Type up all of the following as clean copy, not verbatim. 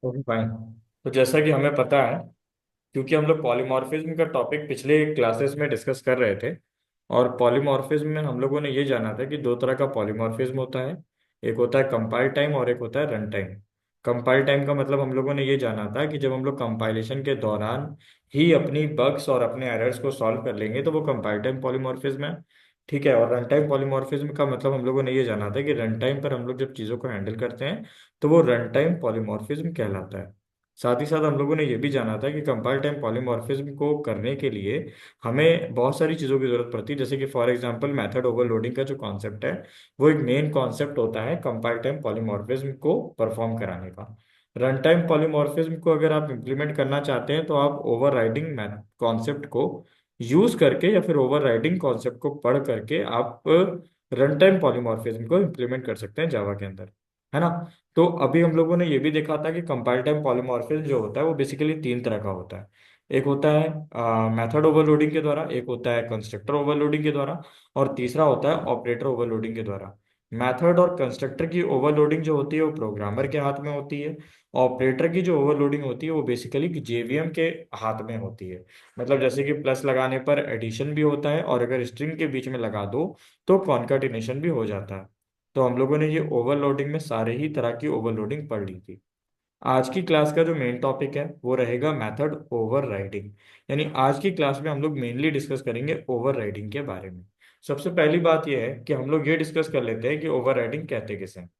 Okay fine. तो जैसा कि हमें पता है, क्योंकि हम लोग पॉलीमॉर्फिज्म का टॉपिक पिछले क्लासेस में डिस्कस कर रहे थे, और पॉलीमॉर्फिज्म में हम लोगों ने ये जाना था कि दो तरह का पॉलीमॉर्फिज्म होता है। एक होता है कंपाइल टाइम और एक होता है रन टाइम। कंपाइल टाइम का मतलब हम लोगों ने ये जाना था कि जब हम लोग कंपाइलेशन के दौरान ही अपनी बग्स और अपने एरर्स को सॉल्व कर लेंगे तो वो कंपाइल टाइम पॉलीमॉर्फिज्म है। ठीक है। और रन टाइम पॉलीमॉर्फिज्म का मतलब हम लोगों ने ये जाना था कि रन टाइम पर हम लोग जब चीज़ों को हैंडल करते हैं तो वो रन टाइम पॉलीमॉर्फिज्म कहलाता है। साथ ही साथ हम लोगों ने ये भी जाना था कि कंपाइल टाइम पॉलीमॉर्फिज्म को करने के लिए हमें बहुत सारी चीज़ों की जरूरत पड़ती है, जैसे कि फॉर एग्जांपल मेथड ओवरलोडिंग का जो कॉन्सेप्ट है वो एक मेन कॉन्सेप्ट होता है कंपाइल टाइम पॉलीमॉर्फिज्म को परफॉर्म कराने का। रन टाइम पॉलीमॉर्फिज्म को अगर आप इम्प्लीमेंट करना चाहते हैं तो आप ओवरराइडिंग कॉन्सेप्ट को यूज करके या फिर ओवरराइडिंग कॉन्सेप्ट को पढ़ करके आप रन टाइम पॉलीमॉर्फिज्म को इम्प्लीमेंट कर सकते हैं जावा के अंदर, है ना। तो अभी हम लोगों ने ये भी देखा था कि कंपाइल टाइम पॉलीमॉर्फिज्म जो होता है वो बेसिकली तीन तरह का होता है। एक होता है मेथड ओवरलोडिंग के द्वारा, एक होता है कंस्ट्रक्टर ओवरलोडिंग के द्वारा, और तीसरा होता है ऑपरेटर ओवरलोडिंग के द्वारा। मेथड और कंस्ट्रक्टर की ओवरलोडिंग जो होती है वो प्रोग्रामर के हाथ में होती है। ऑपरेटर की जो ओवरलोडिंग होती है वो बेसिकली जेवीएम के हाथ में होती है। मतलब जैसे कि प्लस लगाने पर एडिशन भी होता है, और अगर स्ट्रिंग के बीच में लगा दो तो कॉन्काटिनेशन भी हो जाता है। तो हम लोगों ने ये ओवरलोडिंग में सारे ही तरह की ओवरलोडिंग पढ़ ली थी। आज की क्लास का जो मेन टॉपिक है वो रहेगा मेथड ओवरराइडिंग। यानी आज की क्लास में हम लोग मेनली डिस्कस करेंगे ओवरराइडिंग के बारे में। सबसे पहली बात यह है कि हम लोग ये डिस्कस कर लेते हैं कि ओवरराइडिंग कहते किसे हैं।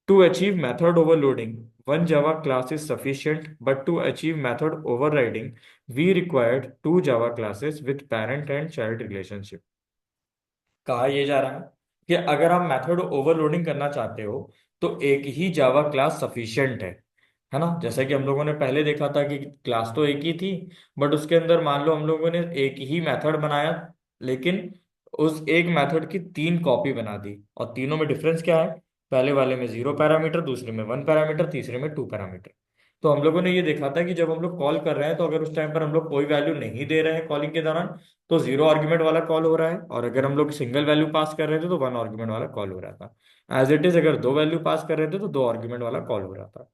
To achieve method overloading, one Java class is sufficient, but to achieve method overriding, we required two Java classes with parent and child relationship। कहा यह जा रहा है कि अगर आप मेथड ओवरलोडिंग करना चाहते हो तो एक ही जावा क्लास सफिशिएंट है ना। जैसा कि हम लोगों ने पहले देखा था कि क्लास तो एक ही थी, बट उसके अंदर मान लो हम लोगों ने एक ही मेथड बनाया, लेकिन उस एक मेथड की तीन कॉपी बना दी, और तीनों में डिफरेंस क्या है? पहले वाले में 0 पैरामीटर, दूसरे में 1 पैरामीटर, तीसरे में 2 पैरामीटर। तो हम लोगों ने ये देखा था कि जब हम लोग कॉल कर रहे हैं तो अगर उस टाइम पर हम लोग कोई वैल्यू नहीं दे रहे हैं कॉलिंग के दौरान तो 0 आर्ग्यूमेंट वाला कॉल हो रहा है, और अगर हम लोग सिंगल वैल्यू पास कर रहे थे तो 1 आर्ग्यूमेंट वाला कॉल हो रहा था। एज इट इज अगर दो वैल्यू पास कर रहे थे तो 2 आर्ग्यूमेंट वाला कॉल हो रहा था।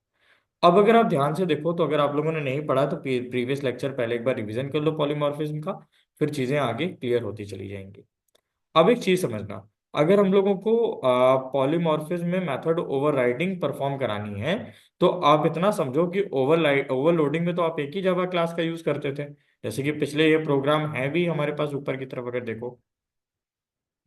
अब अगर आप ध्यान से देखो तो अगर आप लोगों ने नहीं पढ़ा तो प्रीवियस लेक्चर पहले एक बार रिवीजन कर लो पॉलीमॉर्फिज्म का, फिर चीजें आगे क्लियर होती चली जाएंगी। अब एक चीज समझना, अगर हम लोगों को पॉलीमॉर्फिज्म में मेथड ओवरराइडिंग परफॉर्म करानी है तो आप इतना समझो कि ओवरलोडिंग में तो आप एक ही जावा क्लास का यूज करते थे। जैसे कि पिछले ये प्रोग्राम है भी हमारे पास ऊपर की तरफ अगर देखो,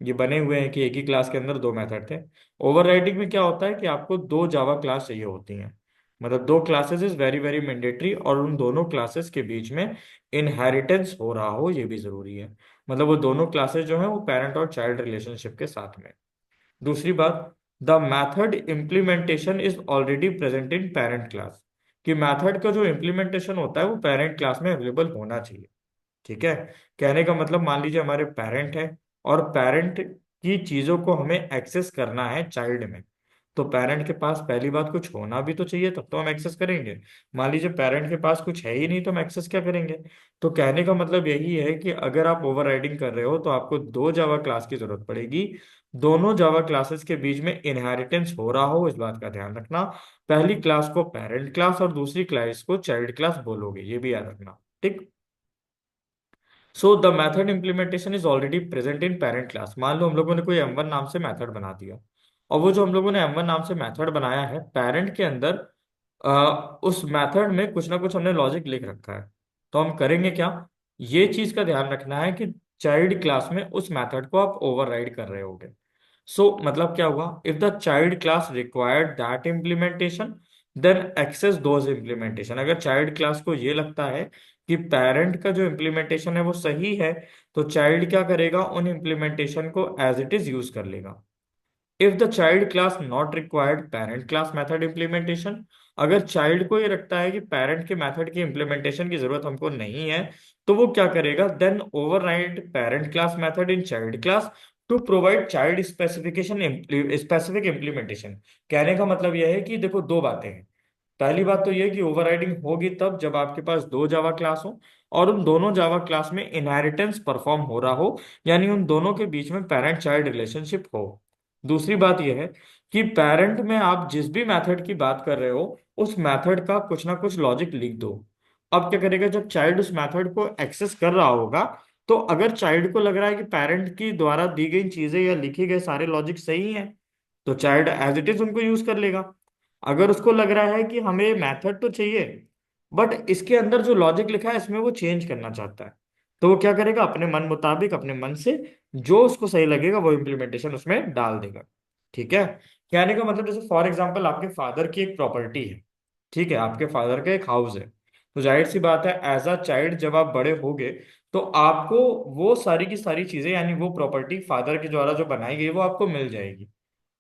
ये बने हुए हैं कि एक ही क्लास के अंदर दो मेथड थे। ओवरराइडिंग में क्या होता है कि आपको दो जावा क्लास चाहिए होती हैं। मतलब दो classes is very very mandatory, और उन दोनों क्लासेस के बीच में इनहेरिटेंस हो रहा हो ये भी जरूरी है। मतलब वो दोनों क्लासेस जो है वो पेरेंट और चाइल्ड रिलेशनशिप के साथ में। दूसरी बात, the method implementation is already present in parent class. कि मैथड का जो इम्प्लीमेंटेशन होता है वो पेरेंट क्लास में अवेलेबल होना चाहिए। ठीक है। कहने का मतलब मान लीजिए हमारे पेरेंट है, और पेरेंट की चीजों को हमें एक्सेस करना है चाइल्ड में, तो पेरेंट के पास पहली बात कुछ होना भी तो चाहिए तब तो हम एक्सेस करेंगे। मान लीजिए पेरेंट के पास कुछ है ही नहीं तो हम एक्सेस क्या करेंगे? तो कहने का मतलब यही है कि अगर आप ओवरराइडिंग कर रहे हो तो आपको दो जावा क्लास की जरूरत पड़ेगी। दोनों जावा क्लासेस के बीच में इनहेरिटेंस हो रहा हो इस बात का ध्यान रखना। पहली क्लास को पेरेंट क्लास और दूसरी क्लास को चाइल्ड क्लास बोलोगे, ये भी याद रखना। ठीक। So the method implementation is already present in parent class. मान लो हम लोगों ने कोई M1 नाम से मेथड बना दिया, और वो जो हम लोगों ने M1 नाम से मेथड बनाया है पेरेंट के अंदर, उस मेथड में कुछ ना कुछ हमने लॉजिक लिख रखा है। तो हम करेंगे क्या? ये चीज का ध्यान रखना है कि चाइल्ड क्लास में उस मेथड को आप ओवरराइड कर रहे होगे। सो मतलब क्या हुआ, if the child class required that implementation then access those implementation. अगर चाइल्ड क्लास को ये लगता है कि पेरेंट का जो इम्प्लीमेंटेशन है वो सही है, तो चाइल्ड क्या करेगा, उन इम्प्लीमेंटेशन को एज इट इज यूज कर लेगा। If the child class not required parent class method implementation, अगर चाइल्ड को ये लगता है कि पेरेंट के मेथड की इम्प्लीमेंटेशन की जरूरत हमको नहीं है, तो वो क्या करेगा, then override parent class method in child class to provide child specification specific implementation. कहने का मतलब यह है कि देखो दो बातें हैं। पहली बात तो यह कि ओवरराइडिंग होगी तब जब आपके पास दो जावा क्लास हो, और उन दोनों जावा क्लास में इनहेरिटेंस परफॉर्म हो रहा हो, यानी उन दोनों के बीच में पेरेंट चाइल्ड रिलेशनशिप हो। दूसरी बात यह है कि पेरेंट में आप जिस भी मेथड की बात कर रहे हो उस मेथड का कुछ ना कुछ लॉजिक लिख दो। अब क्या करेगा, जब चाइल्ड उस मेथड को एक्सेस कर रहा होगा, तो अगर चाइल्ड को लग रहा है कि पेरेंट की द्वारा दी गई चीजें या लिखे गए सारे लॉजिक सही हैं, तो चाइल्ड एज इट इज उनको यूज कर लेगा। अगर उसको लग रहा है कि हमें मेथड तो चाहिए बट इसके अंदर जो लॉजिक लिखा है इसमें वो चेंज करना चाहता है, तो वो क्या करेगा, अपने मन मुताबिक अपने मन से जो उसको सही लगेगा वो इम्प्लीमेंटेशन उसमें डाल देगा। ठीक है। कहने का मतलब, जैसे फॉर एग्जांपल आपके फादर की एक प्रॉपर्टी है, ठीक है, आपके फादर का एक हाउस है, तो जाहिर सी बात है एज अ चाइल्ड जब आप बड़े होगे तो आपको वो सारी की सारी चीजें यानी वो प्रॉपर्टी फादर के द्वारा जो बनाई गई वो आपको मिल जाएगी।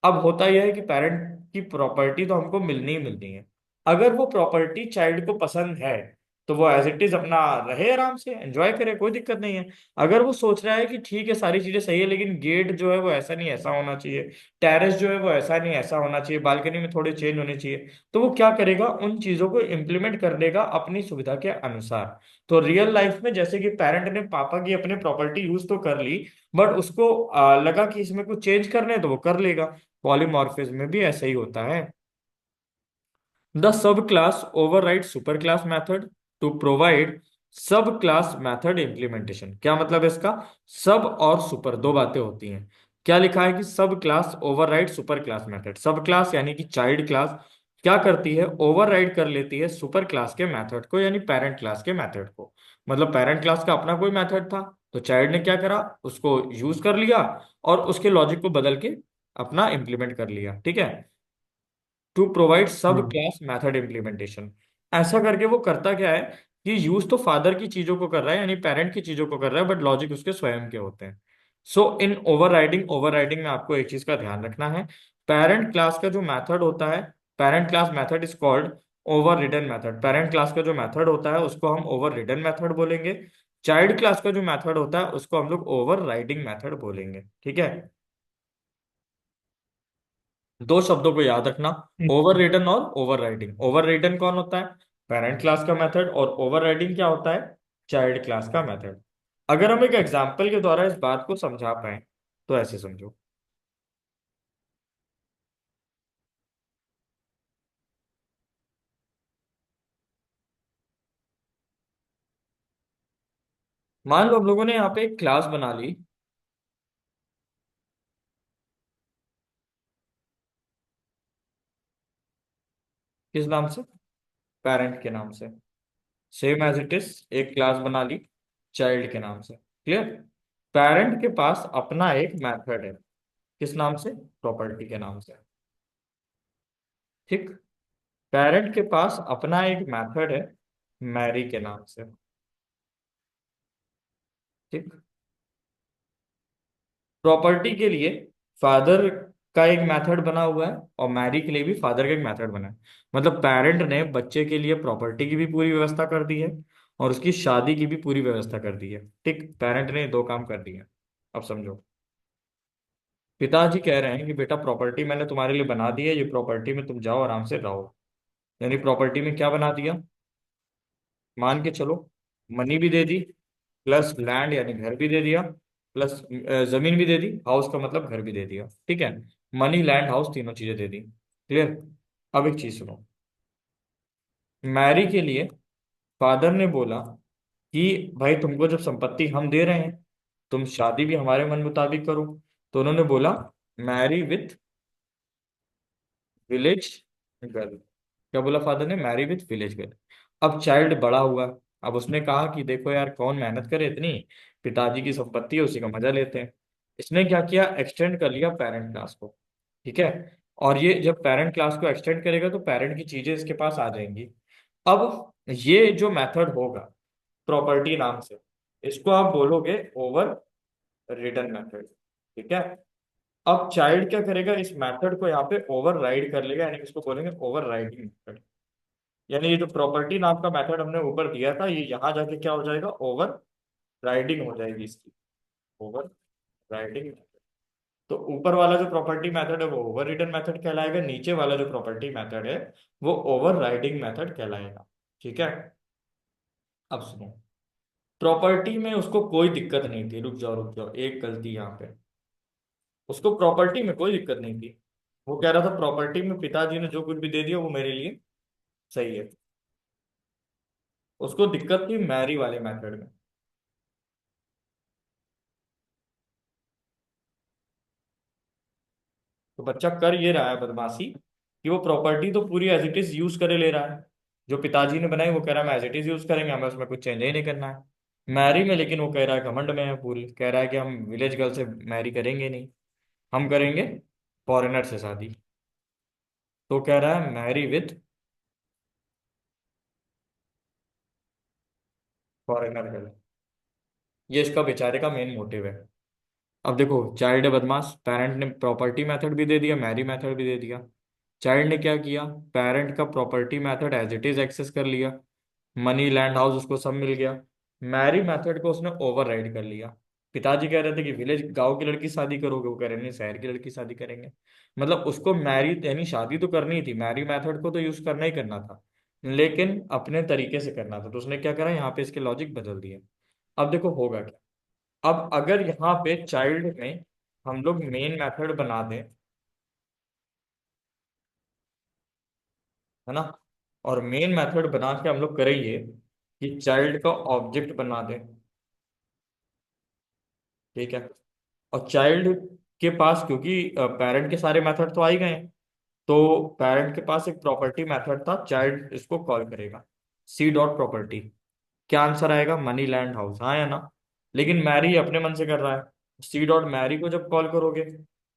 अब होता यह है कि पेरेंट की प्रॉपर्टी तो हमको मिलनी ही मिलनी है। अगर वो प्रॉपर्टी चाइल्ड को पसंद है तो वो एज इट इज अपना रहे, आराम से एंजॉय करे, कोई दिक्कत नहीं है। अगर वो सोच रहा है कि ठीक है सारी चीजें सही है लेकिन गेट जो है वो ऐसा नहीं ऐसा होना चाहिए, टेरेस जो है वो ऐसा नहीं ऐसा होना चाहिए, बालकनी में थोड़े चेंज होने चाहिए, तो वो क्या करेगा, उन चीजों को इम्प्लीमेंट कर देगा अपनी सुविधा के अनुसार। तो रियल लाइफ में जैसे कि पेरेंट ने पापा की अपनी प्रॉपर्टी यूज तो कर ली, बट उसको लगा कि इसमें कुछ चेंज करने हैं तो वो कर लेगा। पॉलीमॉर्फिज्म में भी ऐसा ही होता है। The sub class override super class method to provide sub class method implementation. क्या मतलब है इसका? सब और सुपर दो बातें होती हैं। क्या लिखा है कि सब class override super class method. सब क्लास यानी कि चाइल्ड क्लास क्या करती है, ओवरराइड कर लेती है सुपर क्लास के मेथड को यानी पेरेंट क्लास के मेथड को। मतलब पेरेंट क्लास का अपना कोई मेथड था, तो चाइल्ड ने क्या करा, उसको यूज कर लिया और उसके लॉजिक को बदल के अपना इंप्लीमेंट कर लिया। ठीक है। टू प्रोवाइड सब हम्म। Class method implementation. ऐसा करके वो करता क्या है कि यूज तो फादर की चीजों को कर रहा है यानी पेरेंट की चीजों को कर रहा है, बट लॉजिक उसके स्वयं के होते हैं। सो इन ओवरराइडिंग में आपको एक चीज का ध्यान रखना है। पेरेंट क्लास का जो मेथड होता है, parent class method is called over ridden method. Parent class का जो मेथड होता है उसको हम ओवर रिडन मेथड बोलेंगे। चाइल्ड क्लास का जो मेथड होता है उसको हम लोग ओवर राइडिंग मेथड बोलेंगे। ठीक है। दो शब्दों को याद रखना, ओवर रिडन और ओवर राइडिंग। ओवर रिडन कौन होता है? पेरेंट क्लास का मेथड। और ओवर राइडिंग क्या होता है? चाइल्ड क्लास का मेथड। अगर हम एक एग्जाम्पल के द्वारा इस बात को समझा पाए तो ऐसे समझो। मान लो हम लोगों ने यहाँ पे एक क्लास बना ली। किस नाम से? पेरेंट के नाम से। सेम एज इट इज एक क्लास बना ली चाइल्ड के नाम से। क्लियर? पेरेंट के पास अपना एक मेथड है। किस नाम से? प्रॉपर्टी के नाम से। ठीक। पेरेंट के पास अपना एक मेथड है मैरी के नाम से। ठीक। प्रॉपर्टी के लिए फादर का एक मेथड बना हुआ है और मैरी के लिए भी फादर का एक मेथड बना है। मतलब पेरेंट ने बच्चे के लिए प्रॉपर्टी की भी पूरी व्यवस्था कर दी है और उसकी शादी की भी पूरी व्यवस्था कर दी है। ठीक, पेरेंट ने दो काम कर दिए। अब समझो, पिताजी कह रहे हैं कि बेटा प्रॉपर्टी मैंने तुम्हारे लिए बना दी है, ये प्रॉपर्टी में तुम जाओ आराम से रहो। यानी प्रॉपर्टी में क्या बना दिया, मान के चलो, मनी भी दे दी, प्लस लैंड यानी घर भी दे दिया, प्लस जमीन भी दे दी, हाउस का मतलब घर भी दे दिया। ठीक है। मनी लैंड हाउस तीनों चीजें दे दी। क्लियर? अब एक चीज सुनो, मैरी के लिए फादर ने बोला कि भाई तुमको जब संपत्ति हम दे रहे हैं, तुम शादी भी हमारे मन मुताबिक करो। तो उन्होंने बोला मैरी विथ विलेज गर्ल। क्या बोला फादर ने? Marry with village girl. अब चाइल्ड बड़ा हुआ, अब उसने कहा कि देखो यार कौन मेहनत करे इतनी, पिताजी की संपत्ति है उसी का मजा लेते हैं। इसने क्या किया, एक्सटेंड कर लिया पेरेंट क्लास को। ठीक है। और ये जब पेरेंट क्लास को एक्सटेंड करेगा तो पेरेंट की चीजें इसके पास आ जाएंगी। अब ये जो मेथड होगा प्रॉपर्टी नाम से, इसको आप बोलोगे ओवर रिडन मेथड। ठीक है। अब चाइल्ड क्या करेगा, इस मेथड को यहाँ पे ओवर राइड कर लेगा यानी इसको बोलेंगे ओवर राइडिंग मेथड। यानी ये जो प्रॉपर्टी नाम का मेथड हमने ऊपर दिया था ये यहाँ जाके क्या हो जाएगा, ओवर राइडिंग हो जाएगी इसकी। Over riding. तो ऊपर वाला जो प्रॉपर्टी मेथड है वो ओवर रिडन मेथड कहलाएगा, नीचे वाला जो प्रॉपर्टी मेथड है वो ओवर राइडिंग मेथड कहलाएगा। ठीक है। अब सुनो, प्रॉपर्टी में उसको कोई दिक्कत नहीं थी, रुक जाओ एक गलती यहाँ पे, उसको प्रॉपर्टी में कोई दिक्कत नहीं थी। वो कह रहा था प्रॉपर्टी में पिताजी ने जो कुछ भी दे दिया वो मेरे लिए सही है। उसको दिक्कत थी मैरी वाले मेथड में। तो बच्चा कर ये रहा है बदमाशी कि वो प्रॉपर्टी तो पूरी एज इट इज यूज करे ले रहा है। जो पिताजी ने बनाई वो कह रहा है मैं एज इट इज यूज करेंगे, हमें उसमें कुछ चेंज ही नहीं करना है। मैरी में लेकिन वो कह रहा है, घमंड में है पूरी, कह रहा है कि हम विलेज गर्ल से मैरी करेंगे नहीं, हम करेंगे फॉरेनर से शादी। तो कह रहा है मैरी विथ फॉरेनर गर्ल। ये इसका बेचारे का मेन मोटिव है। अब देखो, चाइल्ड है बदमाश, पेरेंट ने प्रॉपर्टी मेथड भी दे दिया, मैरी मेथड भी दे दिया। चाइल्ड ने क्या किया, पेरेंट का property method as it is access कर लिया, मनी लैंड हाउस उसको सब मिल गया। मैरी मेथड को उसने ओवरराइड कर लिया। पिताजी कह रहे थे कि विलेज गांव की लड़की से शादी करोगे, वो कह रहे नहीं शहर की लड़की से शादी करेंगे। मतलब उसको मैरी यानी शादी तो करनी ही थी, मैरी मेथड को तो यूज करना ही करना था, लेकिन अपने तरीके से करना था। तो उसने क्या करा, यहाँ पे इसके लॉजिक बदल दिए। अब देखो होगा क्या। अब अगर यहाँ पे चाइल्ड में हम लोग मेन मेथड बना दें, है ना, और मेन मेथड बना के हम लोग करेंगे कि चाइल्ड का ऑब्जेक्ट बना दें, ठीक है। और चाइल्ड के पास क्योंकि पेरेंट के सारे मेथड तो आ ही गए हैं, तो पेरेंट के पास एक प्रॉपर्टी मेथड था, चाइल्ड इसको कॉल करेगा, सी डॉट प्रॉपर्टी। क्या आंसर आएगा, मनी लैंड हाउस, हाँ या ना। लेकिन मैरी अपने मन से कर रहा है, सी डॉट मैरी को जब कॉल करोगे।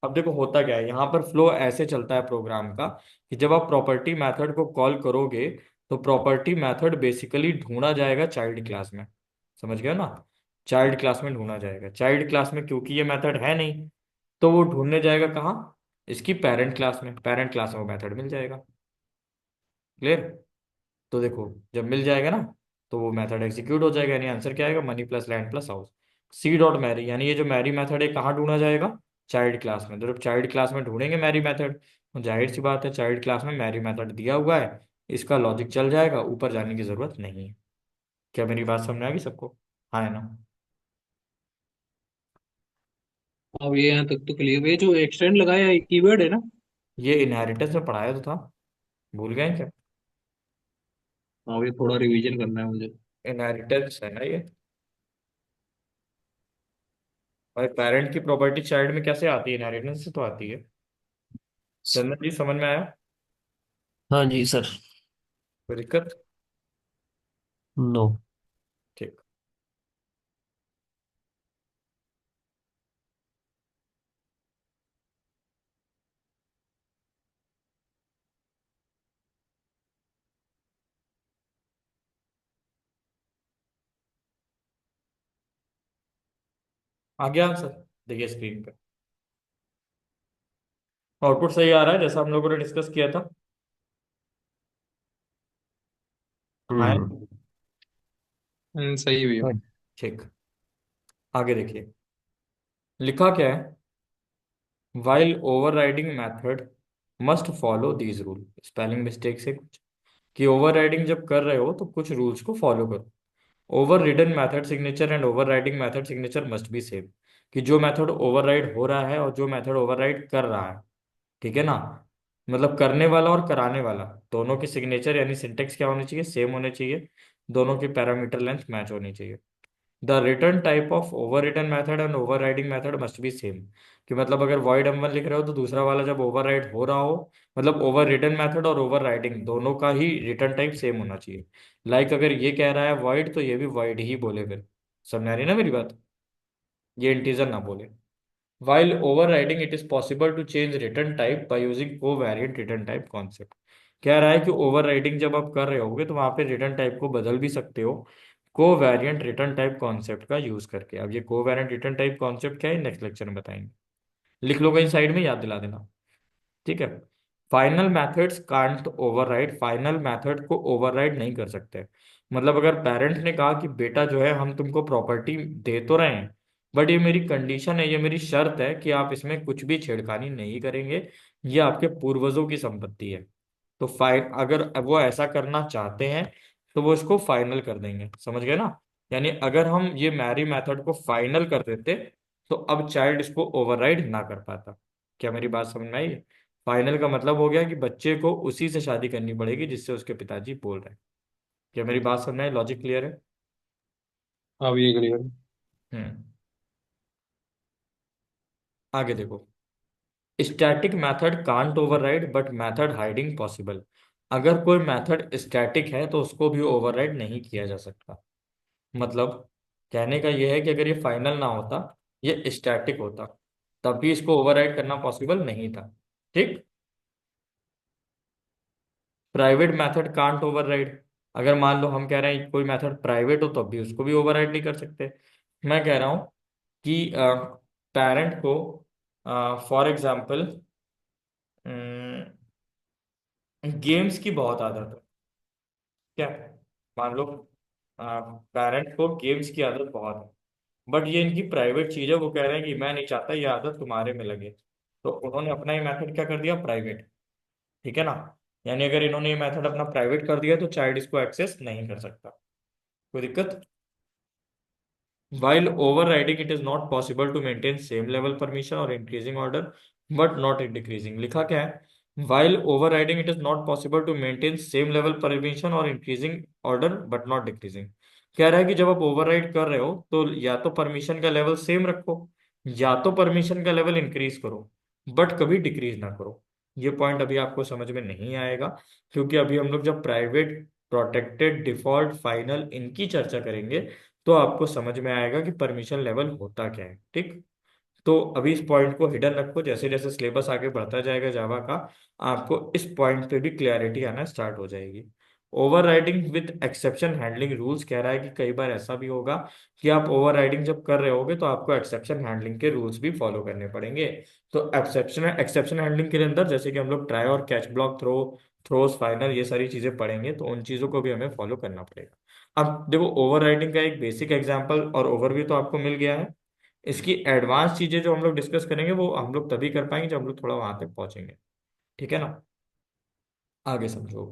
अब देखो होता क्या है, यहाँ पर फ्लो ऐसे चलता है प्रोग्राम का कि जब आप प्रॉपर्टी मेथड को कॉल करोगे तो प्रॉपर्टी मेथड बेसिकली ढूंढा जाएगा चाइल्ड क्लास में। समझ गए ना, चाइल्ड क्लास में ढूंढा जाएगा। चाइल्ड क्लास में क्योंकि ये मेथड है नहीं, तो वो ढूंढने जाएगा कहाँ, इसकी पेरेंट क्लास में। पेरेंट क्लास में वो मेथड मिल जाएगा। क्लियर। तो देखो, जब मिल जाएगा ना, तो वो मेथड एग्जीक्यूट हो जाएगा, यानी आंसर क्या आएगा, money plus land plus house. C dot marry, यानी ये जो मैरी मेथड है कहाँ ढूंढा जाएगा, चाइल्ड क्लास में। तो जब चाइल्ड क्लास में ढूंढेंगे मैरी मेथड, तो जाहिर सी बात है चाइल्ड क्लास में मैरी मेथड दिया हुआ है, इसका लॉजिक चल जाएगा, ऊपर जाने की जरूरत नहीं है। क्या मेरी बात समझ में आ गई सबको, हाँ है ना। अब ये यहाँ तक तो क्लियर, ये जो एक्सटेंड लगाया है कीवर्ड है ना। ये इनहेरिटेंस में पढ़ाया तो था, भूल गए क्या। हाँ, ये थोड़ा रिवीजन करना है मुझे। इनहेरिटेंस है ना ये। और पेरेंट की प्रॉपर्टी चाइल्ड में कैसे आती है, इनहेरिटेंस से तो आती है। चंदन जी समझ में आया। हाँ जी सर। कोई दिक्कत। नो। ठीक। आ गया आंसर, देखिए स्क्रीन पे आउटपुट सही आ रहा है जैसा हम लोगों ने डिस्कस किया था। हाँ। हम्म। सही है भैया। ठीक। आगे देखिए, लिखा क्या है, while overriding method must follow these rule. Spelling mistake से कुछ, कि ओवरराइडिंग जब कर रहे हो तो कुछ रूल्स को फॉलो करो। Over ridden method signature and overriding method signature must be same. कि जो मेथड ओवरराइड हो रहा है और जो मेथड ओवरराइड कर रहा है, ठीक है ना, मतलब करने वाला और कराने वाला, दोनों की सिग्नेचर यानी सिंटेक्स क्या होनी चाहिए, सेम होने चाहिए। दोनों की पैरामीटर लेंथ मैच होनी चाहिए। The return type of over return method and over riding method must be same. कि मतलब अगर वॉइड M1 लिख रहे हो तो दूसरा वाला जब ओवर राइड हो रहा हो, मतलब ओवर रिटर्न मैथड और ओवर राइडिंग दोनों का ही रिटर्न टाइप सेम होना चाहिए। लाइक अगर ये कह रहा है वॉइड तो ये भी वॉइड ही बोले फिर। समझ आ रही है ना मेरी बात, ये इंटीजर ना बोले। While overriding, it is possible to change return type by using covariant return type concept। कह रहा है कि ओवरराइडिंग जब आप कर रहे होगे तो वहां पे रिटर्न टाइप को बदल भी सकते हो, कोवैरिएंट रिटर्न टाइप कॉन्सेप्ट का यूज करके। अब ये कोवैरिएंट रिटर्न टाइप कॉन्सेप्ट क्या है, नेक्स्ट लेक्चर में बताएंगे। लिख लो कहीं साइड में, याद दिला देना, ठीक है। Final methods can't override, final method को ओवरराइड नहीं कर सकते। मतलब अगर पेरेंट ने कहा कि बेटा जो है हम तुमको प्रॉपर्टी दे तो रहे हैं, बट ये मेरी कंडीशन है, ये मेरी शर्त है कि आप इसमें कुछ भी छेड़खानी नहीं करेंगे, ये आपके पूर्वजों की संपत्ति है। तो फाइन अगर वो ऐसा करना चाहते हैं तो वो इसको फाइनल कर देंगे, समझ गए ना। यानी अगर हम ये मैरी मेथड को फाइनल कर देते तो अब चाइल्ड इसको ओवरराइड ना कर पाता। क्या मेरी बात समझ में आई। फाइनल का मतलब हो गया कि बच्चे को उसी से शादी करनी पड़ेगी जिससे उसके पिताजी बोल रहे हैं। क्या मेरी बात समझ में आई? लॉजिक क्लियर है? अब ये क्लियर। हम्म। आगे देखो, static method can't override but method hiding possible. अगर कोई मेथड स्टैटिक है तो उसको भी ओवरराइड नहीं किया जा सकता। मतलब कहने का यह है कि अगर ये फाइनल ना होता, ये स्टैटिक होता, तब भी इसको ओवरराइड करना पॉसिबल नहीं था। ठीक। Private method can't override. अगर मान लो हम कह रहे हैं कोई मेथड प्राइवेट हो, तो भी उसको भी ओवरराइड नहीं कर सकते। मैं कह रहा हूँ कि पेरेंट को, फॉर एग्जाम्पल, गेम्स की बहुत आदत है। क्या? मान लो पेरेंट को गेम्स की आदत बहुत है, बट ये इनकी प्राइवेट चीज है। वो कह रहे हैं कि मैं नहीं चाहता ये आदत तुम्हारे में लगे, तो उन्होंने अपना ही मेथड क्या कर दिया? प्राइवेट। ठीक है ना? यानी अगर इन्होंने ये मेथड अपना प्राइवेट कर दिया तो चाइल्ड इसको एक्सेस नहीं कर सकता। कोई दिक्कत? While overriding, it is not possible to maintain same level permission or increasing order, but not in decreasing. लिखा क्या है? While overriding, it is not possible to maintain same level permission or increasing order, but not decreasing. कह रहा है कि जब आप override कर रहे हो तो या तो परमिशन का लेवल सेम रखो, या तो परमिशन का लेवल इंक्रीज करो, बट कभी डिक्रीज ना करो। ये पॉइंट अभी आपको समझ में नहीं आएगा, क्योंकि अभी हम लोग जब प्राइवेट, प्रोटेक्टेड, डिफॉल्ट, फाइनल इनकी चर्चा करेंगे तो आपको समझ में आएगा कि परमिशन लेवल होता क्या है। ठीक। तो अभी इस पॉइंट को हिडन रखो, जैसे जैसे सिलेबस आगे बढ़ता जाएगा जावा का, आपको इस पॉइंट पे भी क्लैरिटी आना स्टार्ट हो जाएगी। Overriding with exception handling rules कह रहा है कि कई बार ऐसा भी होगा कि आप ओवरराइडिंग जब कर रहे होगे तो आपको एक्सेप्शन हैंडलिंग के रूल्स भी फॉलो करने पड़ेंगे। तो एक्सेप्शन एक्सेप्शन हैंडलिंग के अंदर जैसे कि हम लोग ट्राई और कैच ब्लॉक, थ्रोस, फाइनल, ये सारी चीजें पढ़ेंगे, तो उन चीजों को भी हमें फॉलो करना पड़ेगा। अब देखो, ओवरराइडिंग का एक बेसिक एग्जांपल और ओवरव्यू तो आपको मिल गया है। इसकी एडवांस चीजें जो हम लोग डिस्कस करेंगे वो हम लोग तभी कर पाएंगे जब हम लोग थोड़ा वहां तक पहुंचेंगे। ठीक है ना? आगे समझो।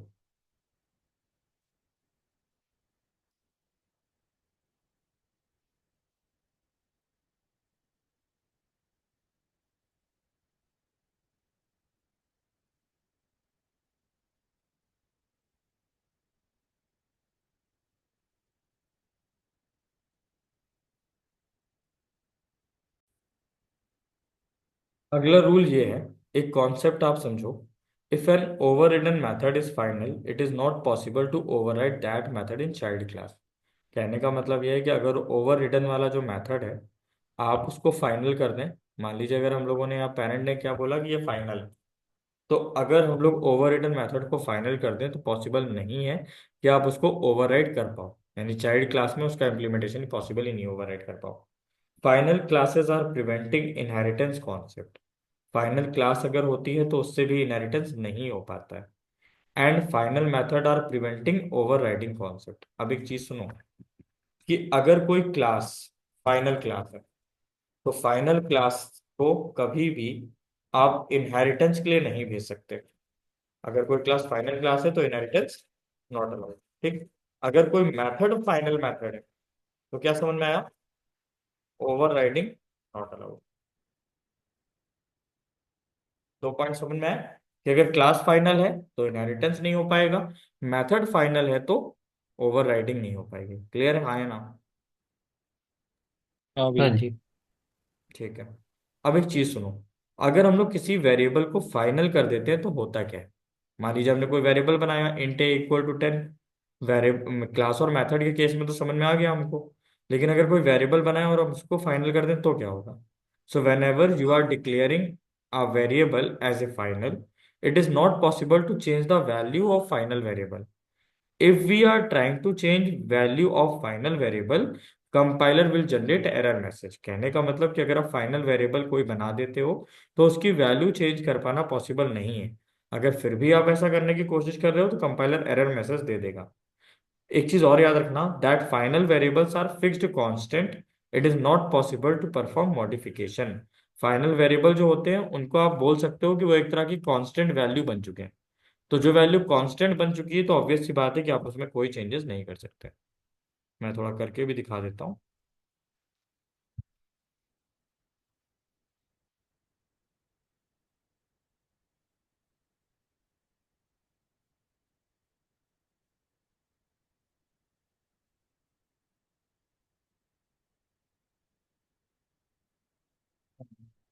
अगला रूल ये है, एक कॉन्सेप्ट आप समझो। If an overridden method is final, it is not possible to override that method in child class. कहने का मतलब यह है कि अगर ओवर रिडन वाला जो मैथड है आप उसको फाइनल कर दें। मान लीजिए अगर हम लोगों ने, यहाँ पेरेंट ने क्या बोला कि ये फाइनल है, तो अगर हम लोग ओवर रिडन मेथड को फाइनल कर दें तो पॉसिबल नहीं है कि आप उसको ओवरराइड कर पाओ। यानी चाइल्ड क्लास में उसका इम्प्लीमेंटेशन पॉसिबल ही नहीं ओवरराइड कर पाओ। Final classes are preventing inheritance concept. Final class अगर होती है तो उससे भी इनहेरिटेंस नहीं हो पाता है। And final method are preventing overriding concept. अब एक चीज सुनो, कि अगर कोई क्लास फाइनल क्लास है तो फाइनल क्लास को कभी भी आप इनहेरिटेंस के लिए नहीं भेज सकते। अगर कोई क्लास फाइनल क्लास है तो इनहेरिटेंस नॉट अलाउड। ठीक। अगर कोई मेथड फाइनल मेथड है तो क्या समझ में आया? Overriding not allowed. दो पॉइंट समझ में आए, कि अगर क्लास फाइनल है तो इनहेरिटेंस नहीं हो पाएगा, मेथड फाइनल है तो ओवरराइडिंग नहीं हो पाएगी। क्लियर है? हाँ या ना? हाँ हाँ भैया। जी। ठीक है। अब एक चीज सुनो, अगर हम लोग किसी वेरिएबल को फाइनल कर देते हैं तो होता क्या है? मान लीजिए हमने कोई वेरिएबल बनाया, int a equal to 10। Variable class और मेथड के केस में तो समझ में आ गया हमको, लेकिन अगर कोई वेरिएबल बनाए और हम उसको फाइनल कर दें तो क्या होगा? So whenever you are declaring a variable as a final, it is not possible to change the value of final variable. If we are trying to change value of final variable, compiler will generate error message। कहने का मतलब कि अगर आप final variable कोई बना देते हो तो उसकी वैल्यू चेंज कर पाना पॉसिबल नहीं है। अगर फिर भी आप ऐसा करने की कोशिश कर रहे हो तो कंपाइलर एरर मैसेज दे देगा। एक चीज और याद रखना, that final variables are fixed constant, it is not possible to perform modification. Final variable जो होते हैं उनको आप बोल सकते हो कि वो एक तरह की कांस्टेंट वैल्यू बन चुके हैं। तो जो वैल्यू कांस्टेंट बन चुकी है तो ऑब्वियस सी बात है कि आप उसमें कोई चेंजेस नहीं कर सकते। मैं थोड़ा करके भी दिखा देता हूँ।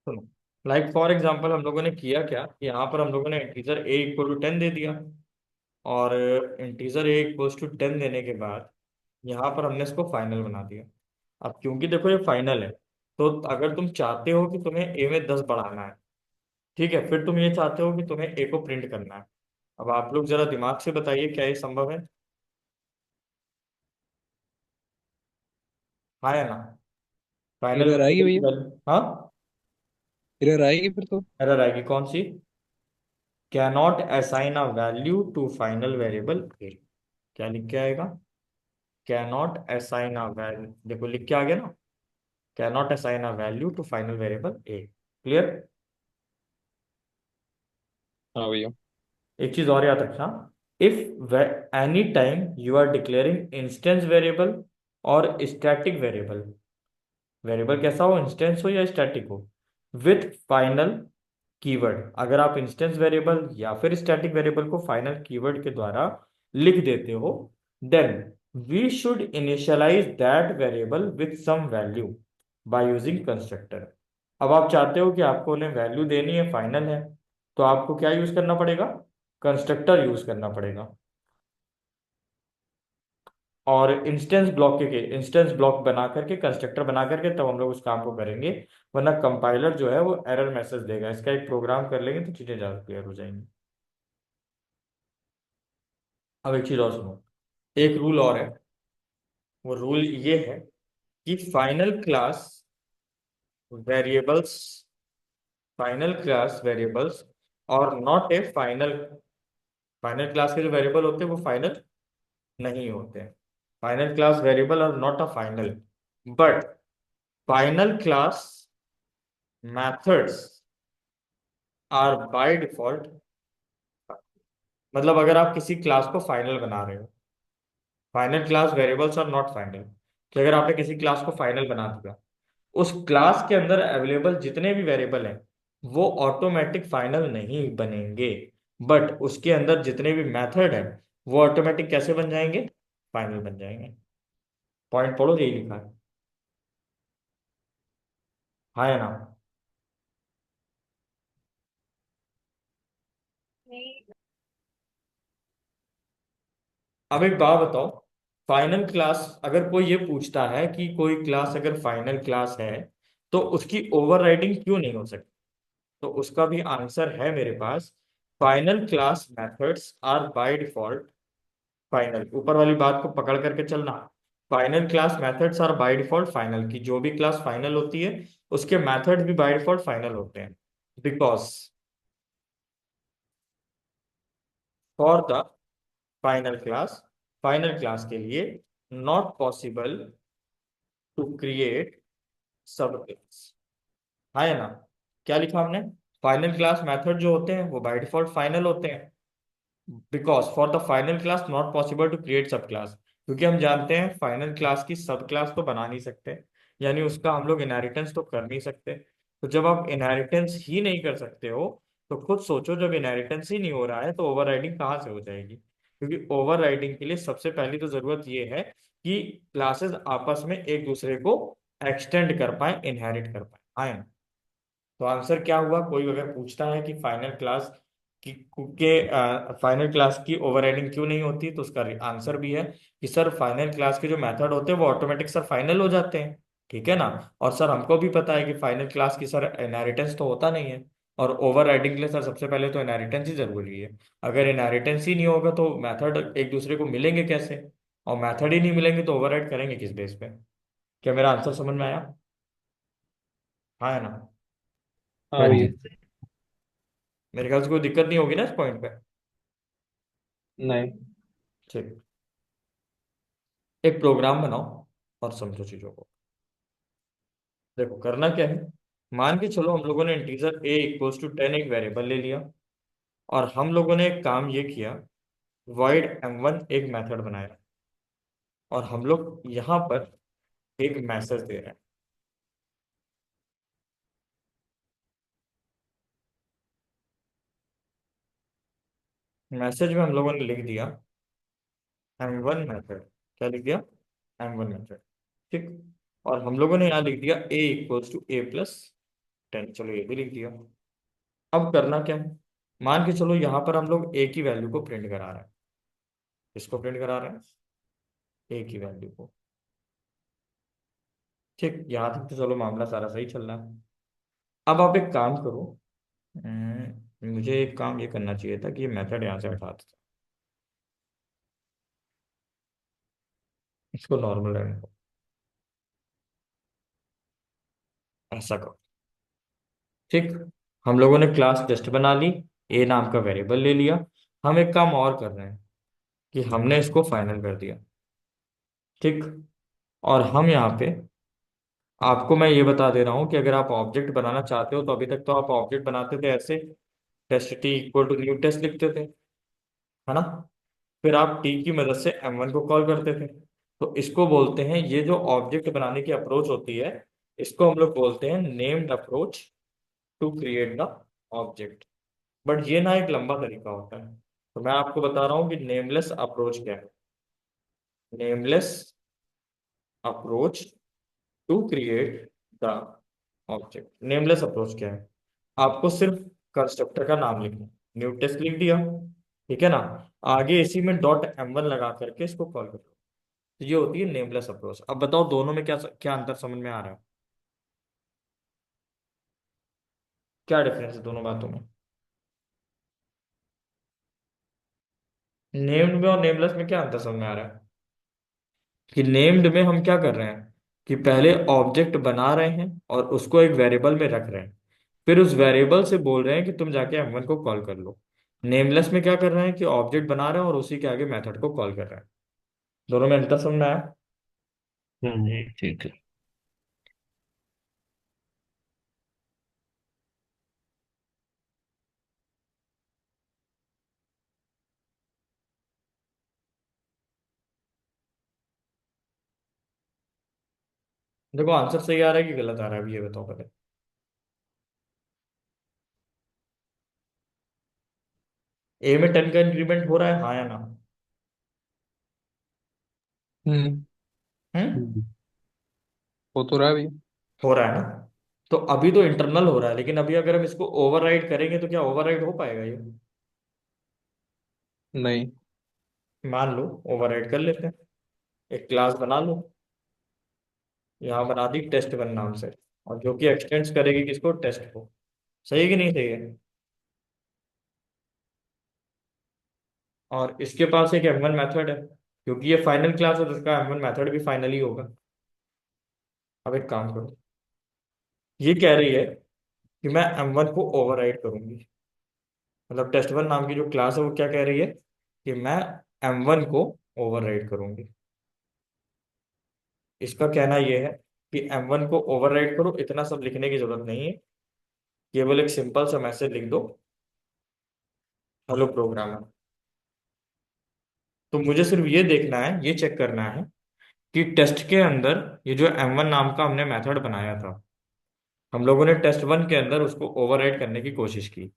सुनो, लाइक फॉर एग्जाम्पल हम लोगों ने किया क्या कि यहाँ पर हम लोगों ने इंटीजर ए इक्वल टू 10 दे दिया, और इंटीजर ए इक्वल्स टू 10 देने के बाद यहाँ पर हमने इसको फाइनल बना दिया। अब क्योंकि देखो ये फाइनल है, तो अगर तुम चाहते हो कि तुम्हें ए में 10 बढ़ाना है, ठीक है, फिर तुम ये चाहते हो कि तुम्हें ए को प्रिंट करना है। अब आप लोग जरा दिमाग से बताइए क्या ये संभव है? हाँ या ना? फाइनल एरर आएगी वेरिएबल की भैया। वैल्यू, हाँ, एरर आएगी फिर तो। एरर आएगी। कौन सी? Cannot assign a value to final variable A. क्या लिख के आएगा? कैनॉट असाइन अ वैल्यू, देखो लिख के आ गया ना, cannot assign a value to final variable a. Clear? हाँ भैया। एक चीज और याद रखना, if any time you are declaring instance variable और स्टैटिक वेरिएबल, वेरिएबल कैसा हो, इंस्टेंस हो या स्टैटिक हो, विथ फाइनल कीवर्ड, अगर आप इंस्टेंस वेरिएबल या फिर स्टैटिक वेरिएबल को फाइनल कीवर्ड के द्वारा लिख देते हो, then we should initialize that variable with some value by using constructor. अब आप चाहते हो कि आपको उन्हें वैल्यू देनी है, फाइनल है, तो आपको क्या यूज करना पड़ेगा? कंस्ट्रक्टर यूज करना पड़ेगा। और इंस्टेंस ब्लॉक बना करके, कंस्ट्रक्टर बना करके तब हम लोग उस काम को करेंगे, वरना कंपाइलर जो है वो एरर मैसेज देगा। इसका एक प्रोग्राम कर लेंगे तो चीजें ज्यादा क्लियर हो जाएंगी। अब एक चीज और सुनो, एक रूल और है। वो रूल ये है कि वेरिएबल्स फाइनल क्लास वेरिएबल्स और not A final, final class के जो वेरिएबल होते हैं वो फाइनल नहीं होते हैं। फाइनल क्लास वेरिएबल और not a final, but final class methods are by default, मतलब अगर आप किसी क्लास को फाइनल बना रहे हो, final class variables are not final, कि अगर आपने किसी क्लास को फाइनल बना दिया, उस क्लास के अंदर अवेलेबल जितने भी वेरिएबल हैं वो ऑटोमेटिक फाइनल नहीं बनेंगे, बट उसके अंदर जितने भी मेथड हैं वो ऑटोमेटिक कैसे बन जाएंगे? फाइनल बन जाएंगे। पॉइंट पढ़ो, यही लिखा है। हाँ या ना? अब एक बात बताओ, फाइनल क्लास, अगर कोई ये पूछता है कि कोई क्लास अगर फाइनल क्लास है तो उसकी ओवरराइडिंग क्यों नहीं हो सकती, तो उसका भी आंसर है मेरे पास। Final class methods are by default final. ऊपर वाली बात को पकड़ करके चलना, final class methods are by default final, की जो भी क्लास फाइनल होती है उसके मेथड भी बाय डिफॉल्ट फाइनल होते हैं, because for the final class के लिए not possible to create sub class. हाँ है ना? क्या लिखा हमने? फाइनल क्लास मेथड जो होते हैं वो बाय डिफॉल्ट फाइनल होते हैं, because for the final class not possible to create sub class, क्योंकि हम जानते हैं फाइनल क्लास की सब क्लास तो बना नहीं सकते, यानी उसका हम लोग इनहेरिटेंस तो कर नहीं सकते। तो जब आप इनहेरिटेंस ही नहीं कर सकते हो, तो खुद सोचो, जब इनहेरिटेंस ही नहीं हो रहा है तो ओवरराइडिंग कहाँ से हो जाएगी? क्योंकि ओवरराइडिंग के लिए सबसे पहली तो जरूरत ये है कि क्लासेस आपस में एक दूसरे को एक्सटेंड कर पाए, इनहेरिट कर पाए। हाँ, तो आंसर क्या हुआ? कोई अगर पूछता है कि फाइनल क्लास की ओवरराइडिंग क्यों नहीं होती, तो उसका आंसर भी है कि सर फाइनल क्लास के जो मेथड होते हैं वो ऑटोमेटिक सर फाइनल हो जाते हैं, ठीक है ना? और सर हमको भी पता है कि फाइनल क्लास की सर इनहेरिटेंस तो होता नहीं है, और ओवरराइडिंग के लिए सर सबसे पहले तो इनहेरिटेंस ही जरूरी है। अगर इनहेरिटेंस ही नहीं होगा तो मेथड एक दूसरे को मिलेंगे कैसे? और मेथड ही नहीं मिलेंगे तो ओवरराइड करेंगे किस बेस पे? क्या मेरा आंसर समझ में आया? हाँ है ना? हाँ हाँ भैया। जी। मेरे ख्याल से कोई दिक्कत नहीं होगी ना इस पॉइंट पे? नहीं। ठीक, एक प्रोग्राम बनाओ और समझो चीजों को। देखो करना क्या है, मान के चलो हम लोगों ने इंटीजर ए इक्वल्स टू 10 एक वेरिएबल ले लिया, और हम लोगों ने एक काम ये किया, void m1 एक मेथड बनाया, और हम लोग यहाँ पर एक मैसेज दे रहे हैं। मैसेज में हम लोगों ने लिख दिया m1 मेथड। क्या लिख दिया? m1 method. ठीक, और हम लोगों ने यहाँ लिख दिया a equals to a plus 10, चलो ये भी लिख दिया। अब करना क्या है, मान के चलो यहाँ पर हम लोग ए की वैल्यू को प्रिंट करा रहे हैं। किसको प्रिंट करा रहे हैं? ए की वैल्यू को। ठीक, यहाँ तक तो चलो मामला सारा सही चल रहा है। अब आप एक काम करो। मुझे एक काम ये करना चाहिए था कि ये मेथड यहाँ से हटा देता। इसको नॉर्मल रहने दो। ऐसा करो। ठीक, हम लोगों ने क्लास टेस्ट बना ली, ए नाम का वेरिएबल ले लिया। हम एक काम और कर रहे हैं कि हमने इसको फाइनल कर दिया। ठीक, और हम यहाँ पे आपको मैं ये बता दे रहा हूँ कि अगर आप ऑब्जेक्ट बनाना चाहते हो तो अभी तक तो आप ऑब्जेक्ट बनाते थे ऐसे, test T equal to new test लिखते थे, है ना। फिर आप टी की मदद से M1 को कॉल करते थे। तो इसको बोलते हैं, ये जो ऑब्जेक्ट बनाने की अप्रोच होती है, इसको हम लोग बोलते हैं named approach to create the object. But ये ना एक लंबा तरीका होता है, तो मैं आपको बता रहा हूँ कि नेमलेस अप्रोच क्या है। Nameless approach to create the object. Nameless approach क्या है? आपको सिर्फ कंस्ट्रक्टर का नाम लिखना, न्यू टेस्ट लिख दिया, ठीक है ना। आगे इसी में डॉट M1 लगा करके इसको कॉल करो। तो ये होती है नेमलेस अप्रोच। अब बताओ दोनों में क्या क्या अंतर समझ में आ रहा है? क्या डिफरेंस है दोनों बातों में? नेम्ड में और नेमलेस में क्या अंतर समझ में आ रहा है? कि नेम्ड में हम क्या कर रहे हैं कि पहले ऑब्जेक्ट बना रहे हैं और उसको एक वेरिएबल में रख रहे हैं, फिर उस वेरिएबल से बोल रहे हैं कि तुम जाके M1 को कॉल कर लो। नेमलेस में क्या कर रहे हैं कि ऑब्जेक्ट बना रहे हैं और उसी के आगे मेथड को कॉल कर रहे हैं। दोनों में अंतर समझ में आया? ठीक है। देखो आंसर सही आ रहा है कि गलत आ रहा है, अभी ये बताओ पहले। ए में 10 का इंक्रीमेंट हो रहा है, हाँ या ना? हम्म। हम्म। हम्म, हो तो रहा है भैया। हो रहा है ना। तो अभी तो इंटरनल हो रहा है, लेकिन अभी अगर हम इसको ओवरराइड करेंगे तो क्या ओवरराइड हो पाएगा ये? नहीं। मान लो ओवरराइड कर लेते हैं। एक क्लास बना लो, यहाँ बना दी टेस्ट वन नाम से, और जो कि एक्सटेंड्स करेगी किसको? टेस्ट को। सही है कि नहीं सही है? और इसके पास एक M1 मेथड है, क्योंकि ये फाइनल क्लास है तो इसका M1 मेथड भी फाइनल ही होगा। अब एक काम करो, ये कह रही है कि मैं M1 को ओवरराइड करूंगी। मतलब टेस्ट वन नाम की जो क्लास है वो क्या कह रही है कि मैं M1 को ओवरराइड करूंगी। इसका कहना यह है कि M1 को ओवरराइड करो, इतना सब लिखने की जरूरत नहीं है। केवल एक सिंपल सा मैसेज लिख दो, हेलो प्रोग्रामर। तो मुझे सिर्फ ये देखना है, ये चेक करना है कि टेस्ट के अंदर ये जो M1 नाम का हमने मेथड बनाया था, हम लोगों ने टेस्ट वन के अंदर उसको ओवरराइड करने की कोशिश की।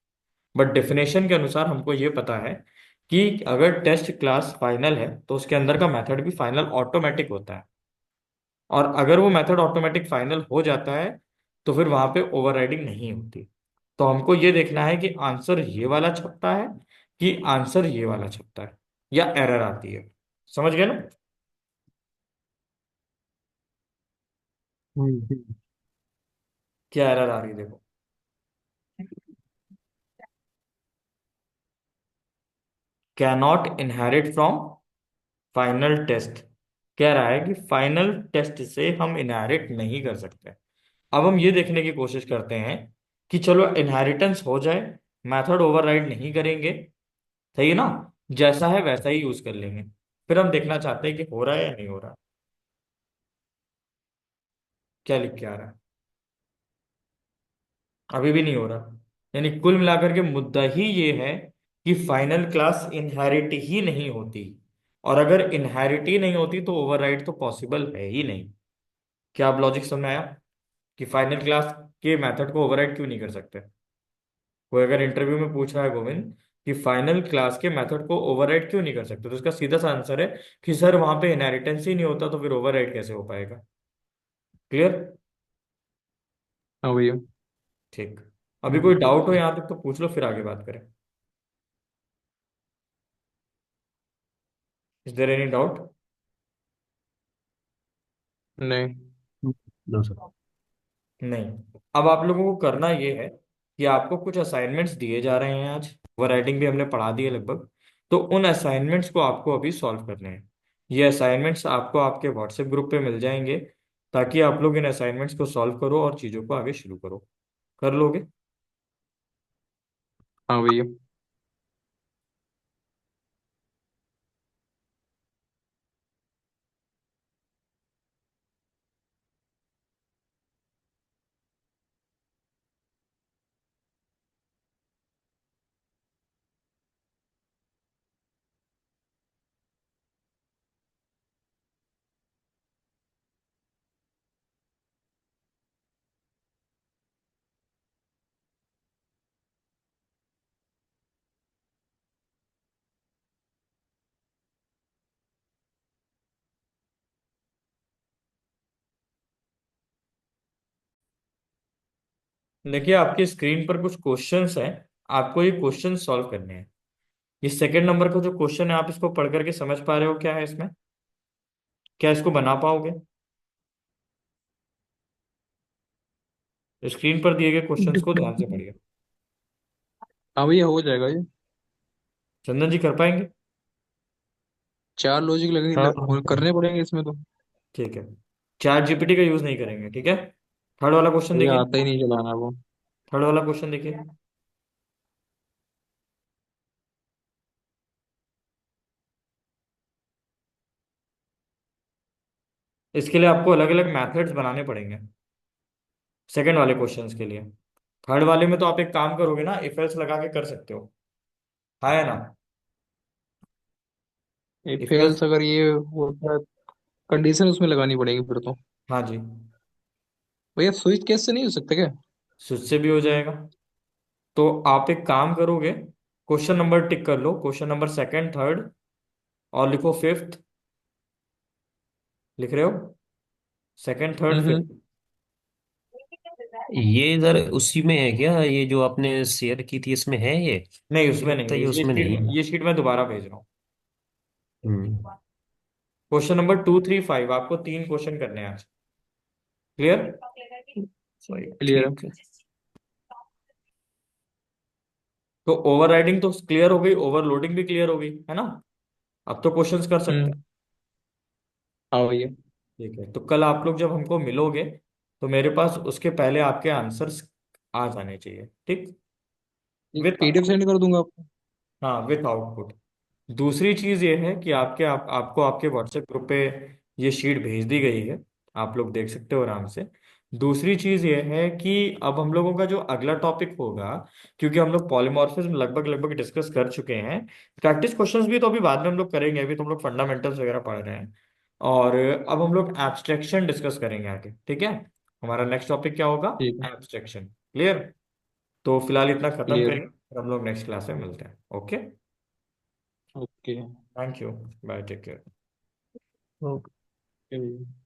बट डेफिनेशन के अनुसार हमको ये पता है कि अगर टेस्ट क्लास फाइनल है तो उसके अंदर का मेथड भी फाइनल ऑटोमेटिक होता है। और अगर वो मेथड ऑटोमेटिक फाइनल हो जाता है तो फिर वहां पे ओवरराइडिंग नहीं होती। तो हमको ये देखना है कि आंसर ये वाला छपता है कि आंसर ये वाला छपता है, या एरर आती है। समझ गए ना? हम्म। क्या एरर आ रही है देखो। Cannot inherit from final test. कह रहा है कि फाइनल टेस्ट से हम इनहेरिट नहीं कर सकते। अब हम ये देखने की कोशिश करते हैं कि चलो इनहेरिटेंस हो जाए, मेथड ओवरराइड नहीं करेंगे, सही है ना। जैसा है वैसा ही यूज कर लेंगे। फिर हम देखना चाहते हैं कि हो रहा है या नहीं हो रहा। क्या लिख के आ रहा है? अभी भी नहीं हो रहा। यानी कुल मिलाकर के मुद्दा ही ये है कि फाइनल क्लास इनहेरिट ही नहीं होती। और अगर इनहेरिट ही नहीं होती तो ओवरराइड तो पॉसिबल है ही नहीं। क्या आप लॉजिक समझ में आया कि फाइनल क्लास के मेथड को ओवरराइड क्यों नहीं कर सकते? कोई अगर इंटरव्यू में पूछ रहा है गोविंद कि फाइनल क्लास के मेथड को ओवरराइड क्यों नहीं कर सकते, तो उसका सीधा सा आंसर है कि सर वहां पे इनहेरिटेंस ही नहीं होता तो फिर ओवरराइड कैसे हो पाएगा। क्लियर? हाँ भैया। ठीक। अभी कोई हम्म। डाउट हो यहाँ तक तो पूछ लो, फिर आगे बात करें। Is there any doubt? नहीं। No sir. नहीं। अब आप लोगों को करना ये है कि आपको कुछ असाइनमेंट्स दिए जा रहे हैं आज। ओवर राइटिंग भी हमने पढ़ा दी है लगभग। तो उन असाइनमेंट्स को आपको अभी सॉल्व करने हैं। ये असाइनमेंट्स आपको आपके व्हाट्सएप ग्रुप पे मिल जाएंगे, ताकि आप लोग इन असाइनमेंट्स को सॉल्व करो और चीज़ों को आगे शुरू करो। कर लोगे? हाँ भैया। देखिए, आपकी स्क्रीन पर कुछ क्वेश्चंस हैं। आपको ये क्वेश्चन सॉल्व करने हैं। ये सेकंड नंबर का जो क्वेश्चन है, आप इसको पढ़ करके समझ पा रहे हो क्या है इसमें? क्या इसको बना पाओगे? स्क्रीन पर दिए गए क्वेश्चंस को ध्यान से पढ़िए। हाँ भैया, हो जाएगा ये। चंदन जी, कर पाएंगे? 4 लॉजिक हाँ करने पड़ेंगे इसमें तो। ठीक है। चैट जीपीटी का यूज नहीं करेंगे, ठीक है। थर्ड वाला क्वेश्चन भैया देखिए। आता ही नहीं चलाना वो। थर्ड वाला क्वेश्चन देखिए। इसके लिए आपको अलग अलग मेथड्स बनाने पड़ेंगे, सेकंड वाले क्वेश्चंस के लिए। थर्ड वाले में तो आप एक काम करोगे ना, इफ एल्स लगा के कर सकते हो। हाँ, है ना? ये इफ एल्स। फेल्स अगर ये होता है, कंडीशन उसमें लगानी पड़ेगी फिर तो। हाँ जी। भैया स्विच केस से नहीं हो सकता क्या? स्विच से भी हो जाएगा। तो आप एक काम करोगे, क्वेश्चन नंबर टिक कर लो, क्वेश्चन नंबर सेकंड, थर्ड, और लिखो फिफ्थ। लिख रहे हो? सेकंड, थर्ड, हम्म। फिफ्थ। ये इधर उसी में है क्या, ये जो आपने शेयर की थी इसमें है ये? नहीं, मुझे उसमें लगता नहीं है है। ये ये उसमें शीट, नहीं है। ये शीट मैं दोबारा भेज रहा हूँ। हम्म। क्वेश्चन नंबर 2, 3, 5, आपको 3 क्वेश्चन करने हैं आज। क्लियर? सही, क्लियर है। ठीक है। तो ओवरराइडिंग तो क्लियर हो गई, ओवरलोडिंग भी क्लियर हो गई, है ना? अब तो क्वेश्चंस कर सकते हैं। हम्म। हाँ भैया। ठीक है, तो कल आप लोग जब हमको मिलोगे, तो मेरे पास उसके पहले आपके आंसर्स आ जाने चाहिए, ठीक? विथ PDF सेंड कर दूंगा आपको। हाँ, विथ आउटपुट। दूसरी चीज ये है कि आपको आपके व्हाट्सएप ग्रुप पे ये शीट भेज दी गई है। आप लोग देख सकते हो आराम से। दूसरी चीज ये है कि अब हम लोगों का जो अगला टॉपिक होगा, क्योंकि हम लोग पॉलीमॉर्फिज्म लगभग लगभग डिस्कस कर चुके हैं। प्रैक्टिस क्वेश्चंस भी तो अभी बाद में हम लोग करेंगे, अभी तो हम लोग फंडामेंटल्स वगैरह पढ़ रहे हैं। और अब हम लोग एब्स्ट्रैक्शन डिस्कस करेंगे आगे, ठीक है। हमारा नेक्स्ट टॉपिक क्या होगा? ठीक है। एब्स्ट्रैक्शन। क्लियर? तो फिलहाल इतना खत्म क्लियर। करेंगे, फिर हम लोग नेक्स्ट क्लास में मिलते हैं। Okay. Okay. Thank you. Bye, take care. Okay. भैया।